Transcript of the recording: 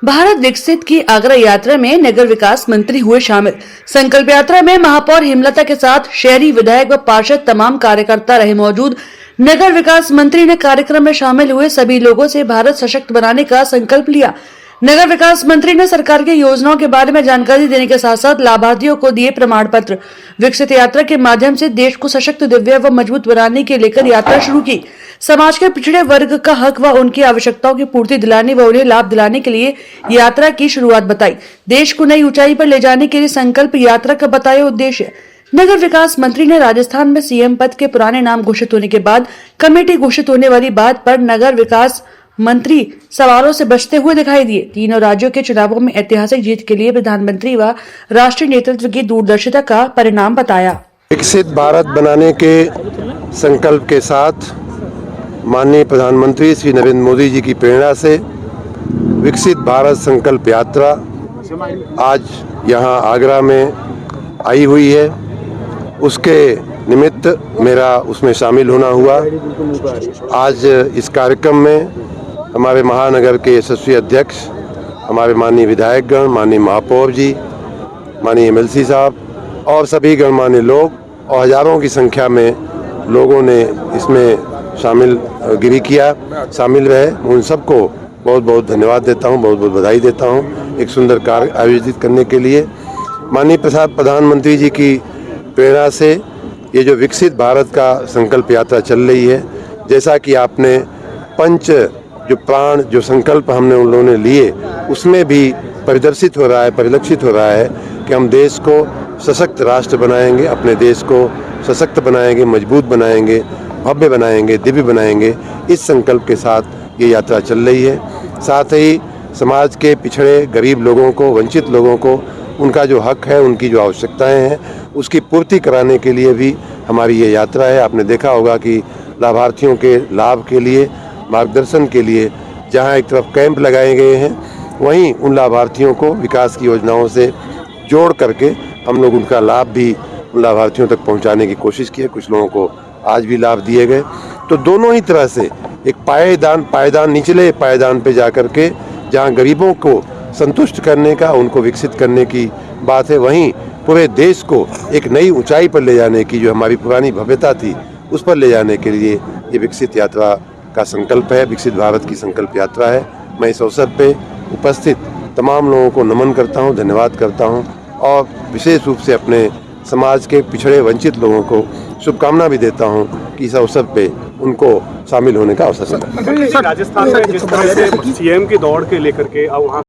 भारत विकसित की आगरा यात्रा में नगर विकास मंत्री हुए शामिल। संकल्प यात्रा में महापौर हेमलता के साथ शहरी विधायक व पार्षद तमाम कार्यकर्ता रहे मौजूद। नगर विकास मंत्री ने कार्यक्रम में शामिल हुए सभी लोगों से भारत सशक्त बनाने का संकल्प लिया। नगर विकास मंत्री ने सरकार की योजनाओं के बारे में जानकारी देने के साथ साथ लाभार्थियों को दिए प्रमाण पत्र। विकसित यात्रा के माध्यम से देश को सशक्त, दिव्य व मजबूत बनाने के लेकर यात्रा शुरू की। समाज के पिछड़े वर्ग का हक व उनकी आवश्यकताओं की पूर्ति दिलाने व उन्हें लाभ दिलाने के लिए यात्रा की शुरुआत बताई। देश को नई ऊंचाई पर ले जाने के लिए संकल्प यात्रा का बताया उद्देश्य। नगर विकास मंत्री ने राजस्थान में सीएम पद के पुराने नाम घोषित होने के बाद कमेटी घोषित होने वाली बात पर नगर विकास मंत्री सवालों से बचते हुए दिखाई दिए। तीनों राज्यों के चुनावों में ऐतिहासिक जीत के लिए प्रधानमंत्री व राष्ट्रीय नेतृत्व की दूरदर्शिता का परिणाम बताया। विकसित भारत बनाने के संकल्प के साथ माननीय प्रधानमंत्री श्री नरेंद्र मोदी जी की प्रेरणा से विकसित भारत संकल्प यात्रा आज यहाँ आगरा में आई हुई है। उसके निमित्त मेरा उसमें शामिल होना हुआ। आज इस कार्यक्रम में हमारे महानगर के यशस्वी अध्यक्ष, हमारे माननीय विधायकगण, माननीय महापौर जी, माननीय एमएलसी साहब और सभी गणमान्य लोग और हजारों की संख्या में लोगों ने इसमें शामिल किया, शामिल रहे। उन सबको बहुत बहुत धन्यवाद देता हूं, बहुत बहुत बधाई देता हूं एक सुंदर कार्य आयोजित करने के लिए। माननीय प्रधानमंत्री जी की प्रेरणा से ये जो विकसित भारत का संकल्प यात्रा चल रही है, जैसा कि आपने पंच जो प्राण जो संकल्प हमने उन लोगों ने लिए उसमें भी परिदर्शित हो रहा है, परिलक्षित हो रहा है कि हम देश को सशक्त राष्ट्र बनाएंगे, अपने देश को सशक्त बनाएंगे, मजबूत बनाएंगे, भव्य बनाएंगे, दिव्य बनाएंगे। इस संकल्प के साथ ये यात्रा चल रही है। साथ ही समाज के पिछड़े गरीब लोगों को, वंचित लोगों को उनका जो हक है, उनकी जो आवश्यकताएं हैं, उसकी पूर्ति कराने के लिए भी हमारी ये यात्रा है। आपने देखा होगा कि लाभार्थियों के लाभ के लिए, मार्गदर्शन के लिए जहां एक तरफ कैंप लगाए गए हैं, वहीं उन लाभार्थियों को विकास की योजनाओं से जोड़ करके हम लोग उनका लाभ भी उन लाभार्थियों तक पहुंचाने की कोशिश की है। कुछ लोगों को आज भी लाभ दिए गए। तो दोनों ही तरह से एक पायदान निचले पायदान पे जा कर के जहाँ गरीबों को संतुष्ट करने का, उनको विकसित करने की बात है, वहीं पूरे देश को एक नई ऊंचाई पर ले जाने की जो हमारी पुरानी भव्यता थी उस पर ले जाने के लिए ये विकसित यात्रा का संकल्प है, विकसित भारत की संकल्प यात्रा है। मैं इस अवसर पे उपस्थित तमाम लोगों को नमन करता हूं, धन्यवाद करता हूं और विशेष रूप से अपने समाज के पिछड़े वंचित लोगों को शुभकामना भी देता हूं कि इस अवसर पे उनको शामिल होने का अवसर मिला। राजस्थान में जिस तरह से सीएम की दौड़ के लेकर के अब वहाँ